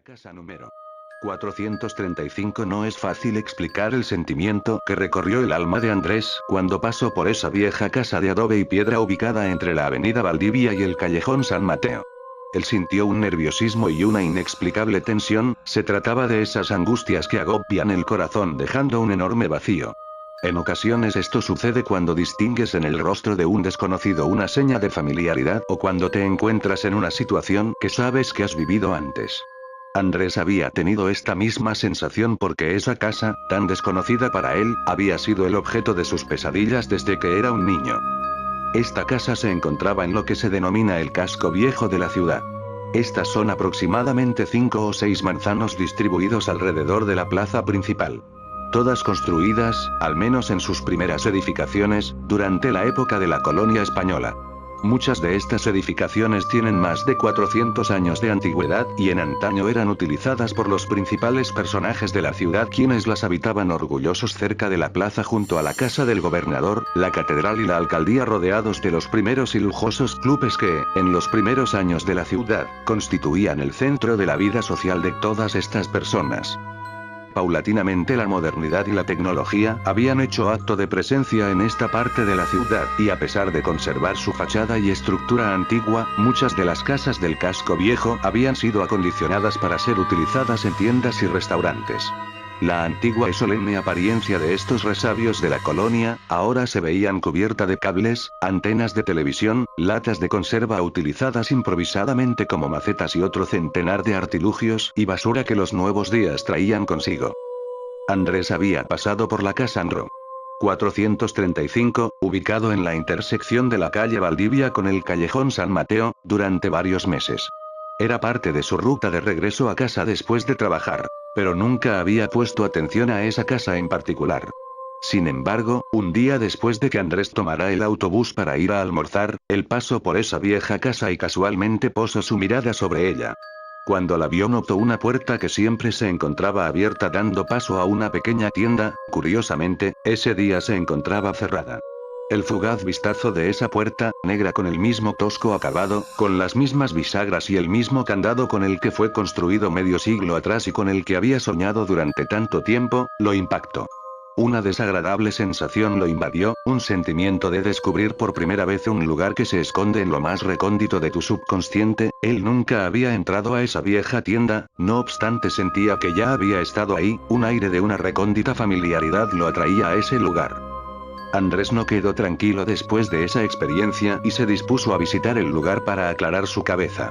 casa número 435. No es fácil explicar el sentimiento que recorrió el alma de Andrés cuando pasó por esa vieja casa de adobe y piedra ubicada entre la avenida Valdivia y el callejón San Mateo. Él sintió un nerviosismo y una inexplicable tensión. Se trataba de esas angustias que agobian el corazón dejando un enorme vacío. En ocasiones esto sucede cuando distingues en el rostro de un desconocido una seña de familiaridad o cuando te encuentras en una situación que sabes que has vivido antes. Andrés había tenido esta misma sensación porque esa casa, tan desconocida para él, había sido el objeto de sus pesadillas desde que era un niño. Esta casa se encontraba en lo que se denomina el casco viejo de la ciudad. Estas son aproximadamente 5 o 6 manzanos distribuidos alrededor de la plaza principal. Todas construidas, al menos en sus primeras edificaciones, durante la época de la colonia española. Muchas de estas edificaciones tienen más de 400 años de antigüedad y en antaño eran utilizadas por los principales personajes de la ciudad quienes las habitaban orgullosos cerca de la plaza junto a la casa del gobernador, la catedral y la alcaldía rodeados de los primeros y lujosos clubes que, en los primeros años de la ciudad, constituían el centro de la vida social de todas estas personas. Paulatinamente la modernidad y la tecnología habían hecho acto de presencia en esta parte de la ciudad, y a pesar de conservar su fachada y estructura antigua, muchas de las casas del casco viejo habían sido acondicionadas para ser utilizadas en tiendas y restaurantes. La antigua y solemne apariencia de estos resabios de la colonia, ahora se veían cubierta de cables, antenas de televisión, latas de conserva utilizadas improvisadamente como macetas y otro centenar de artilugios y basura que los nuevos días traían consigo. Andrés había pasado por la casa No. 435, ubicado en la intersección de la calle Valdivia con el callejón San Mateo, durante varios meses. Era parte de su ruta de regreso a casa después de trabajar. Pero nunca había puesto atención a esa casa en particular. Sin embargo, un día después de que Andrés tomara el autobús para ir a almorzar, él pasó por esa vieja casa y casualmente posó su mirada sobre ella. Cuando la vio notó una puerta que siempre se encontraba abierta dando paso a una pequeña tienda. Curiosamente, ese día se encontraba cerrada. El fugaz vistazo de esa puerta, negra con el mismo tosco acabado, con las mismas bisagras y el mismo candado con el que fue construido medio siglo atrás y con el que había soñado durante tanto tiempo, lo impactó. Una desagradable sensación lo invadió, un sentimiento de descubrir por primera vez un lugar que se esconde en lo más recóndito de tu subconsciente. Él nunca había entrado a esa vieja tienda, no obstante sentía que ya había estado ahí, un aire de una recóndita familiaridad lo atraía a ese lugar. Andrés no quedó tranquilo después de esa experiencia y se dispuso a visitar el lugar para aclarar su cabeza.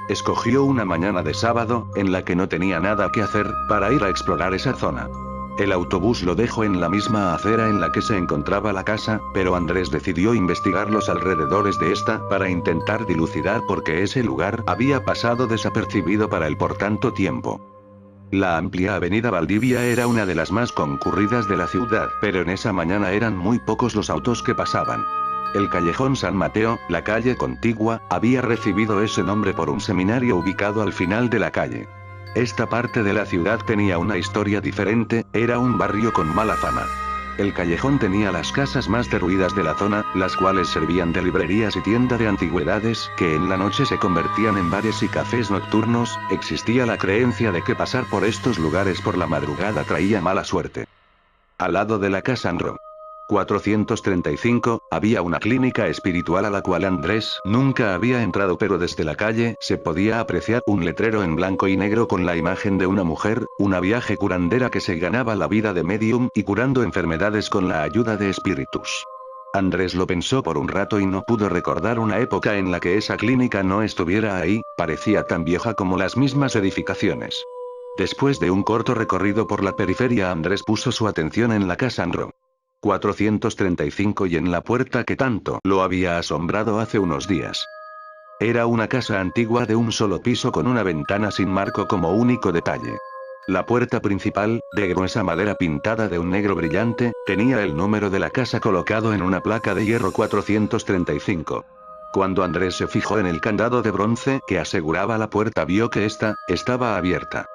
Escogió una mañana de sábado, en la que no tenía nada que hacer, para ir a explorar esa zona. El autobús lo dejó en la misma acera en la que se encontraba la casa, pero Andrés decidió investigar los alrededores de esta para intentar dilucidar por qué ese lugar había pasado desapercibido para él por tanto tiempo. La amplia avenida Valdivia era una de las más concurridas de la ciudad, pero en esa mañana eran muy pocos los autos que pasaban. El callejón San Mateo, la calle contigua, había recibido ese nombre por un seminario ubicado al final de la calle. Esta parte de la ciudad tenía una historia diferente, era un barrio con mala fama. El callejón tenía las casas más derruidas de la zona, las cuales servían de librerías y tienda de antigüedades, que en la noche se convertían en bares y cafés nocturnos. Existía la creencia de que pasar por estos lugares por la madrugada traía mala suerte. Al lado de la casa No. 435, había una clínica espiritual a la cual Andrés nunca había entrado, pero desde la calle se podía apreciar un letrero en blanco y negro con la imagen de una mujer, una viaje curandera que se ganaba la vida de medium y curando enfermedades con la ayuda de espíritus. Andrés lo pensó por un rato y no pudo recordar una época en la que esa clínica no estuviera ahí, parecía tan vieja como las mismas edificaciones. Después de un corto recorrido por la periferia, Andrés puso su atención en la casa No. 435 y en la puerta que tanto lo había asombrado hace unos días. Era una casa antigua de un solo piso con una ventana sin marco como único detalle. La puerta principal, de gruesa madera pintada de un negro brillante, tenía el número de la casa colocado en una placa de hierro 435. Cuando Andrés se fijó en el candado de bronce que aseguraba la puerta, vio que esta estaba abierta.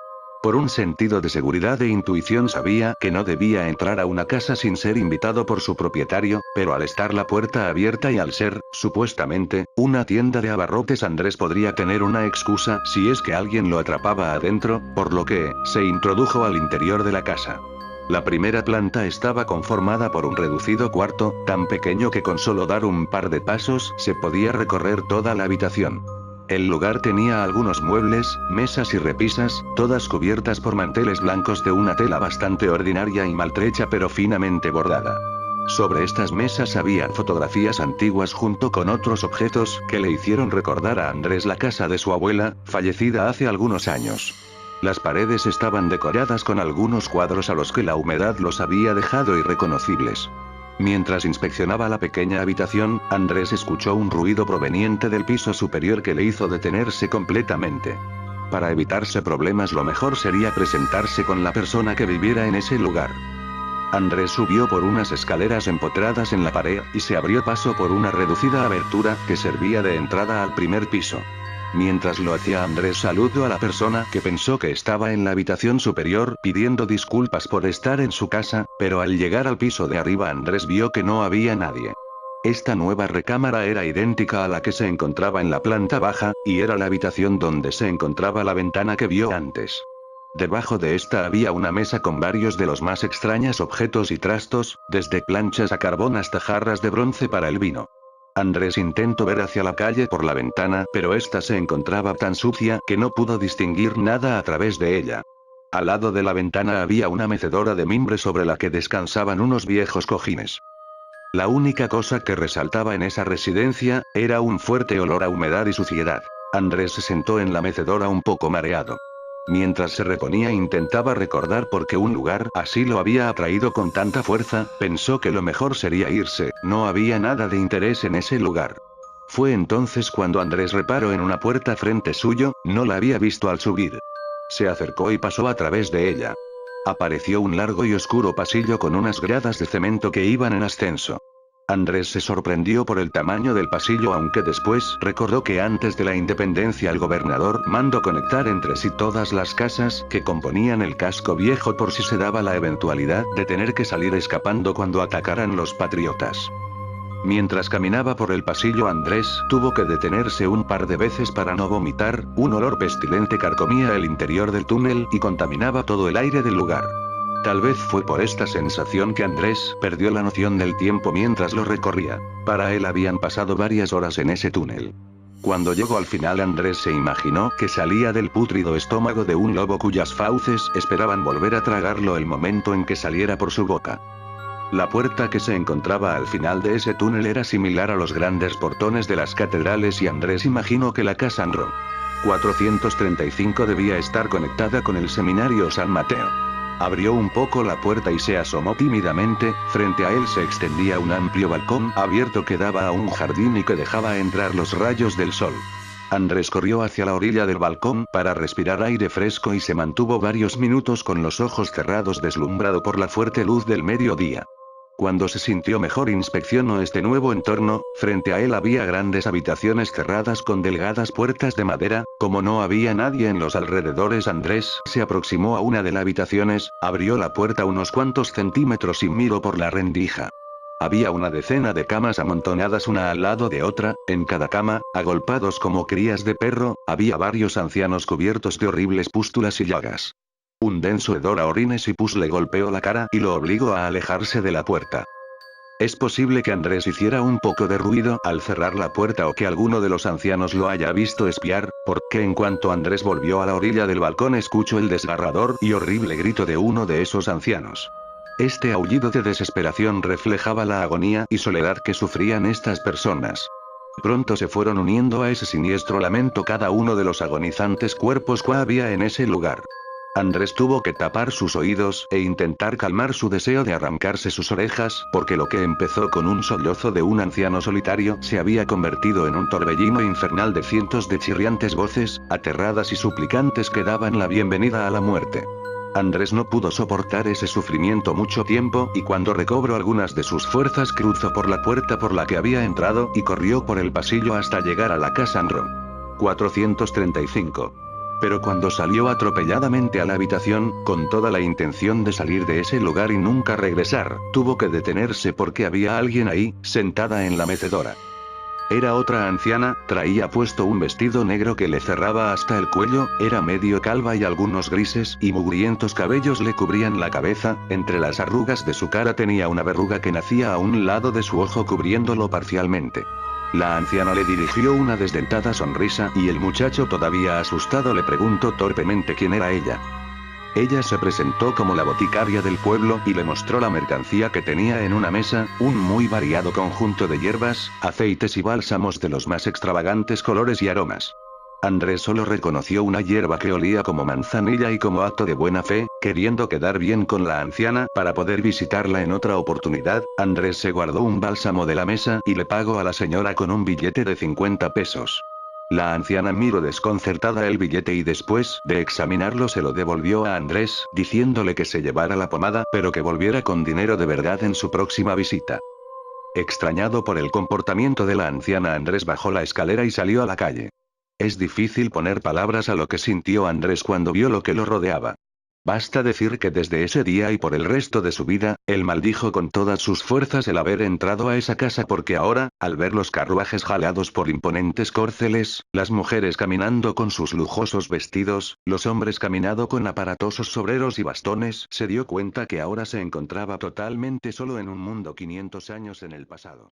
Por un sentido de seguridad e intuición sabía que no debía entrar a una casa sin ser invitado por su propietario, pero al estar la puerta abierta y al ser, supuestamente, una tienda de abarrotes, Andrés podría tener una excusa si es que alguien lo atrapaba adentro, por lo que, se introdujo al interior de la casa. La primera planta estaba conformada por un reducido cuarto, tan pequeño que con solo dar un par de pasos se podía recorrer toda la habitación. El lugar tenía algunos muebles, mesas y repisas, todas cubiertas por manteles blancos de una tela bastante ordinaria y maltrecha pero finamente bordada. Sobre estas mesas había fotografías antiguas junto con otros objetos que le hicieron recordar a Andrés la casa de su abuela, fallecida hace algunos años. Las paredes estaban decoradas con algunos cuadros a los que la humedad los había dejado irreconocibles. Mientras inspeccionaba la pequeña habitación, Andrés escuchó un ruido proveniente del piso superior que le hizo detenerse completamente. Para evitarse problemas, lo mejor sería presentarse con la persona que viviera en ese lugar. Andrés subió por unas escaleras empotradas en la pared, y se abrió paso por una reducida abertura que servía de entrada al primer piso. Mientras lo hacía, Andrés saludó a la persona que pensó que estaba en la habitación superior, pidiendo disculpas por estar en su casa, pero al llegar al piso de arriba Andrés vio que no había nadie. Esta nueva recámara era idéntica a la que se encontraba en la planta baja, y era la habitación donde se encontraba la ventana que vio antes. Debajo de esta había una mesa con varios de los más extraños objetos y trastos, desde planchas a carbón hasta jarras de bronce para el vino. Andrés intentó ver hacia la calle por la ventana, pero esta se encontraba tan sucia que no pudo distinguir nada a través de ella. Al lado de la ventana había una mecedora de mimbre sobre la que descansaban unos viejos cojines. La única cosa que resaltaba en esa residencia era un fuerte olor a humedad y suciedad. Andrés se sentó en la mecedora un poco mareado. Mientras se reponía, intentaba recordar por qué un lugar así lo había atraído con tanta fuerza. Pensó que lo mejor sería irse, no había nada de interés en ese lugar. Fue entonces cuando Andrés reparó en una puerta frente suyo, no la había visto al subir. Se acercó y pasó a través de ella. Apareció un largo y oscuro pasillo con unas gradas de cemento que iban en ascenso. Andrés se sorprendió por el tamaño del pasillo, aunque después recordó que antes de la independencia el gobernador mandó conectar entre sí todas las casas que componían el casco viejo por si se daba la eventualidad de tener que salir escapando cuando atacaran los patriotas. Mientras caminaba por el pasillo, Andrés tuvo que detenerse un par de veces para no vomitar. Un olor pestilente carcomía el interior del túnel y contaminaba todo el aire del lugar. Tal vez fue por esta sensación que Andrés perdió la noción del tiempo mientras lo recorría. Para él habían pasado varias horas en ese túnel. Cuando llegó al final, Andrés se imaginó que salía del pútrido estómago de un lobo cuyas fauces esperaban volver a tragarlo el momento en que saliera por su boca. La puerta que se encontraba al final de ese túnel era similar a los grandes portones de las catedrales, y Andrés imaginó que la casa NRO 435 debía estar conectada con el seminario San Mateo. Abrió un poco la puerta y se asomó tímidamente. Frente a él se extendía un amplio balcón abierto que daba a un jardín y que dejaba entrar los rayos del sol. Andrés corrió hacia la orilla del balcón para respirar aire fresco y se mantuvo varios minutos con los ojos cerrados, deslumbrado por la fuerte luz del mediodía. Cuando se sintió mejor, inspeccionó este nuevo entorno. Frente a él había grandes habitaciones cerradas con delgadas puertas de madera. Como no había nadie en los alrededores, Andrés se aproximó a una de las habitaciones, abrió la puerta unos cuantos centímetros y miró por la rendija. Había una decena de camas amontonadas una al lado de otra. En cada cama, agolpados como crías de perro, había varios ancianos cubiertos de horribles pústulas y llagas. Un denso hedor a orines y pus le golpeó la cara y lo obligó a alejarse de la puerta. Es posible que Andrés hiciera un poco de ruido al cerrar la puerta, o que alguno de los ancianos lo haya visto espiar, porque en cuanto Andrés volvió a la orilla del balcón escuchó el desgarrador y horrible grito de uno de esos ancianos. Este aullido de desesperación reflejaba la agonía y soledad que sufrían estas personas. Pronto se fueron uniendo a ese siniestro lamento cada uno de los agonizantes cuerpos que había en ese lugar. Andrés tuvo que tapar sus oídos e intentar calmar su deseo de arrancarse sus orejas, porque lo que empezó con un sollozo de un anciano solitario se había convertido en un torbellino infernal de cientos de chirriantes voces, aterradas y suplicantes, que daban la bienvenida a la muerte. Andrés no pudo soportar ese sufrimiento mucho tiempo, y cuando recobró algunas de sus fuerzas cruzó por la puerta por la que había entrado y corrió por el pasillo hasta llegar a la casa NRO 435. Pero cuando salió atropelladamente a la habitación, con toda la intención de salir de ese lugar y nunca regresar, tuvo que detenerse porque había alguien ahí, sentada en la mecedora. Era otra anciana, traía puesto un vestido negro que le cerraba hasta el cuello, era medio calva y algunos grises y mugrientos cabellos le cubrían la cabeza, entre las arrugas de su cara tenía una verruga que nacía a un lado de su ojo cubriéndolo parcialmente. La anciana le dirigió una desdentada sonrisa y el muchacho todavía asustado le preguntó torpemente quién era ella. Ella se presentó como la boticaria del pueblo y le mostró la mercancía que tenía en una mesa, un muy variado conjunto de hierbas, aceites y bálsamos de los más extravagantes colores y aromas. Andrés solo reconoció una hierba que olía como manzanilla y como acto de buena fe, queriendo quedar bien con la anciana para poder visitarla en otra oportunidad, Andrés se guardó un bálsamo de la mesa y le pagó a la señora con un billete de 50 pesos. La anciana miró desconcertada el billete y después de examinarlo se lo devolvió a Andrés, diciéndole que se llevara la pomada, pero que volviera con dinero de verdad en su próxima visita. Extrañado por el comportamiento de la anciana, Andrés bajó la escalera y salió a la calle. Es difícil poner palabras a lo que sintió Andrés cuando vio lo que lo rodeaba. Basta decir que desde ese día y por el resto de su vida, él maldijo con todas sus fuerzas el haber entrado a esa casa porque ahora, al ver los carruajes jalados por imponentes córceles, las mujeres caminando con sus lujosos vestidos, los hombres caminando con aparatosos sombreros y bastones, se dio cuenta que ahora se encontraba totalmente solo en un mundo 500 años en el pasado.